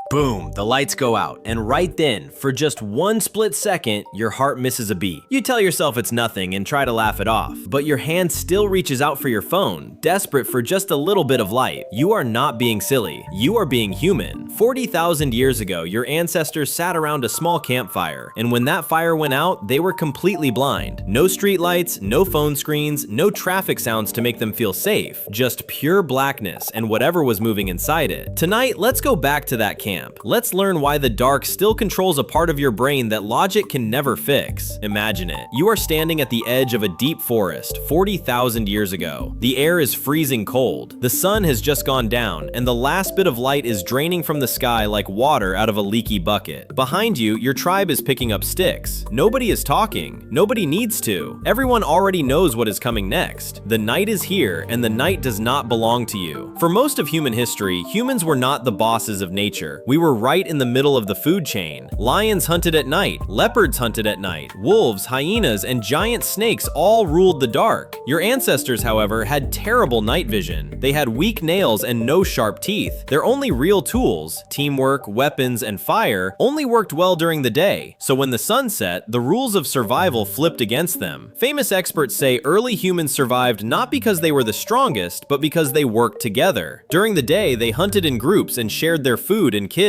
Boom, the lights go out, and right then, for just one split second, your heart misses a beat. You tell yourself it's nothing and try to laugh it off, but your hand still reaches out for your phone, desperate for just a little bit of light. You are not being silly, you are being human. 40,000 years ago, your ancestors sat around a small campfire, and when that fire went out, they were completely blind. No street lights, no phone screens, no traffic sounds to make them feel safe, just pure blackness and whatever was moving inside it. Tonight, let's go back to that camp. Let's learn why the dark still controls a part of your brain that logic can never fix. Imagine it. You are standing at the edge of a deep forest 40,000 years ago. The air is freezing cold. The sun has just gone down, and the last bit of light is draining from the sky like water out of a leaky bucket. Behind you, your tribe is picking up sticks. Nobody is talking. Nobody needs to. Everyone already knows what is coming next. The night is here, and the night does not belong to you. For most of human history, humans were not the bosses of nature. We were right in the middle of the food chain. Lions hunted at night, leopards hunted at night, wolves, hyenas, and giant snakes all ruled the dark. Your ancestors, however, had terrible night vision. They had weak nails and no sharp teeth. Their only real tools, teamwork, weapons, and fire, only worked well during the day. So when the sun set, the rules of survival flipped against them. Famous experts say early humans survived not because they were the strongest, but because they worked together. During the day, they hunted in groups and shared their food and kids.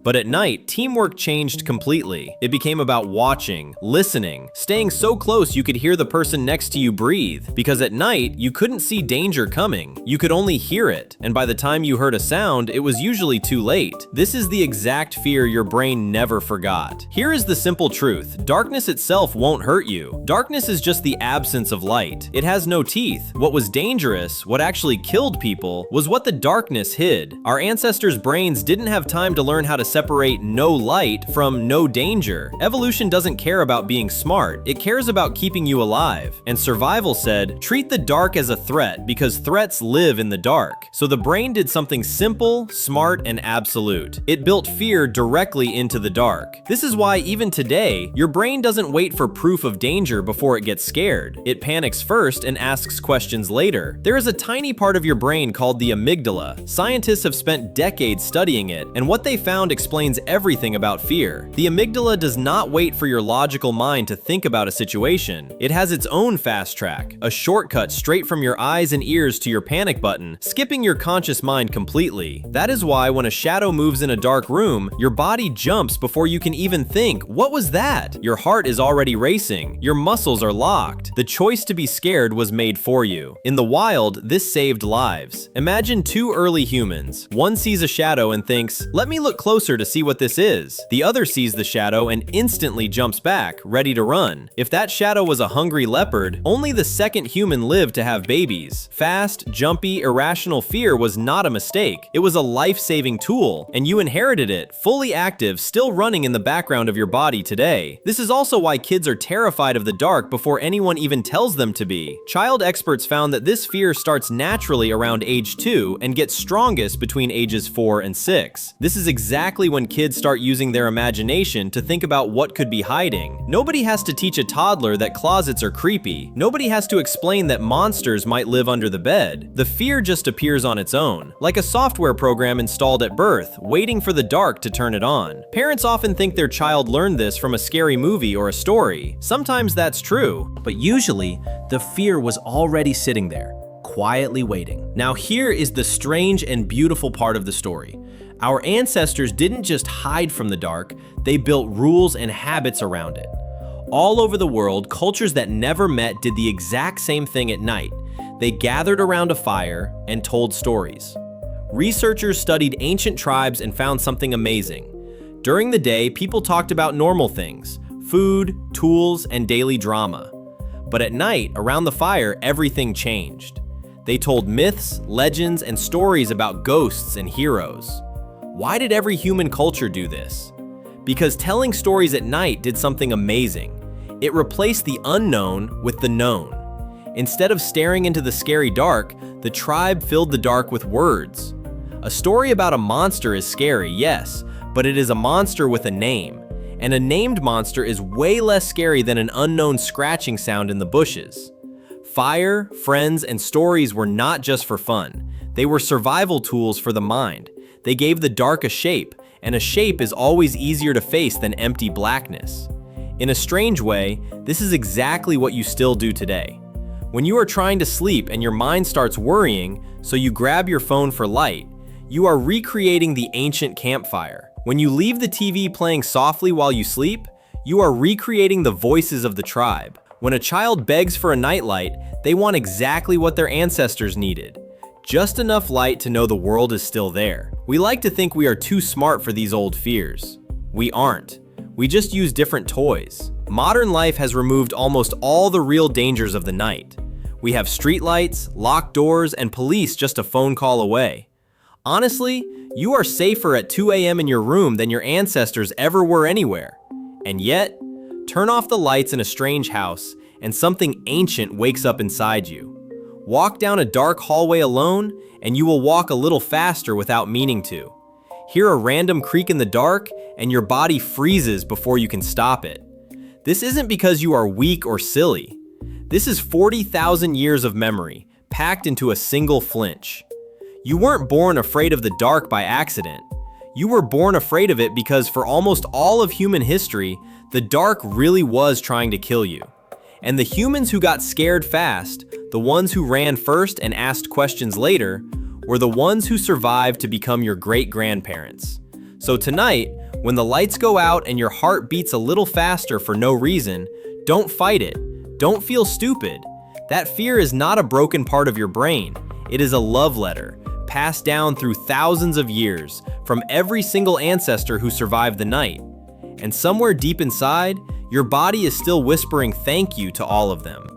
But at night, teamwork changed completely. It became about watching, listening, staying so close you could hear the person next to you breathe. Because at night, you couldn't see danger coming. You could only hear it. And by the time you heard a sound, it was usually too late. This is the exact fear your brain never forgot. Here is the simple truth. Darkness itself won't hurt you. Darkness is just the absence of light. It has no teeth. What was dangerous, what actually killed people, was what the darkness hid. Our ancestors' brains didn't have time to learn how to separate no light from no danger. Evolution doesn't care about being smart, it cares about keeping you alive. And survival said, treat the dark as a threat because threats live in the dark. So the brain did something simple, smart, and absolute. It built fear directly into the dark. This is why even today, your brain doesn't wait for proof of danger before it gets scared. It panics first and asks questions later. There is a tiny part of your brain called the amygdala. Scientists have spent decades studying it, and what they found explains everything about fear. The amygdala does not wait for your logical mind to think about a situation. It has its own fast track, a shortcut straight from your eyes and ears to your panic button, skipping your conscious mind completely. That is why when a shadow moves in a dark room, your body jumps before you can even think, what was that? Your heart is already racing. Your muscles are locked. The choice to be scared was made for you. In the wild, this saved lives. Imagine two early humans. One sees a shadow and thinks, let me look closer to see what this is. The other sees the shadow and instantly jumps back, ready to run. If that shadow was a hungry leopard, only the second human lived to have babies. Fast, jumpy, irrational fear was not a mistake. It was a life-saving tool, and you inherited it, fully active, still running in the background of your body today. This is also why kids are terrified of the dark before anyone even tells them to be. Child experts found that this fear starts naturally around age 2 and gets strongest between ages 4 and 6. This is exactly when kids start using their imagination to think about what could be hiding. Nobody has to teach a toddler that closets are creepy. Nobody has to explain that monsters might live under the bed. The fear just appears on its own, like a software program installed at birth, waiting for the dark to turn it on. Parents often think their child learned this from a scary movie or a story. Sometimes that's true, but usually the fear was already sitting there, quietly waiting. Now here is the strange and beautiful part of the story. Our ancestors didn't just hide from the dark, they built rules and habits around it. All over the world, cultures that never met did the exact same thing at night. They gathered around a fire and told stories. Researchers studied ancient tribes and found something amazing. During the day, people talked about normal things, food, tools, and daily drama. But at night, around the fire, everything changed. They told myths, legends, and stories about ghosts and heroes. Why did every human culture do this? Because telling stories at night did something amazing. It replaced the unknown with the known. Instead of staring into the scary dark, the tribe filled the dark with words. A story about a monster is scary, yes, but it is a monster with a name. And a named monster is way less scary than an unknown scratching sound in the bushes. Fire, friends, and stories were not just for fun. They were survival tools for the mind. They gave the dark a shape, and a shape is always easier to face than empty blackness. In a strange way, this is exactly what you still do today. When you are trying to sleep and your mind starts worrying, so you grab your phone for light, you are recreating the ancient campfire. When you leave the TV playing softly while you sleep, you are recreating the voices of the tribe. When a child begs for a nightlight, they want exactly what their ancestors needed. Just enough light to know the world is still there. We like to think we are too smart for these old fears. We aren't. We just use different toys. Modern life has removed almost all the real dangers of the night. We have streetlights, locked doors, and police just a phone call away. Honestly, you are safer at 2 a.m. in your room than your ancestors ever were anywhere. And yet, turn off the lights in a strange house, and something ancient wakes up inside you. Walk down a dark hallway alone, and you will walk a little faster without meaning to. Hear a random creak in the dark, and your body freezes before you can stop it. This isn't because you are weak or silly. This is 40,000 years of memory, packed into a single flinch. You weren't born afraid of the dark by accident. You were born afraid of it because for almost all of human history, the dark really was trying to kill you. And the humans who got scared fast, the ones who ran first and asked questions later, were the ones who survived to become your great-grandparents. So tonight, when the lights go out and your heart beats a little faster for no reason, don't fight it. Don't feel stupid. That fear is not a broken part of your brain. It is a love letter, passed down through thousands of years from every single ancestor who survived the night. And somewhere deep inside, your body is still whispering thank you to all of them.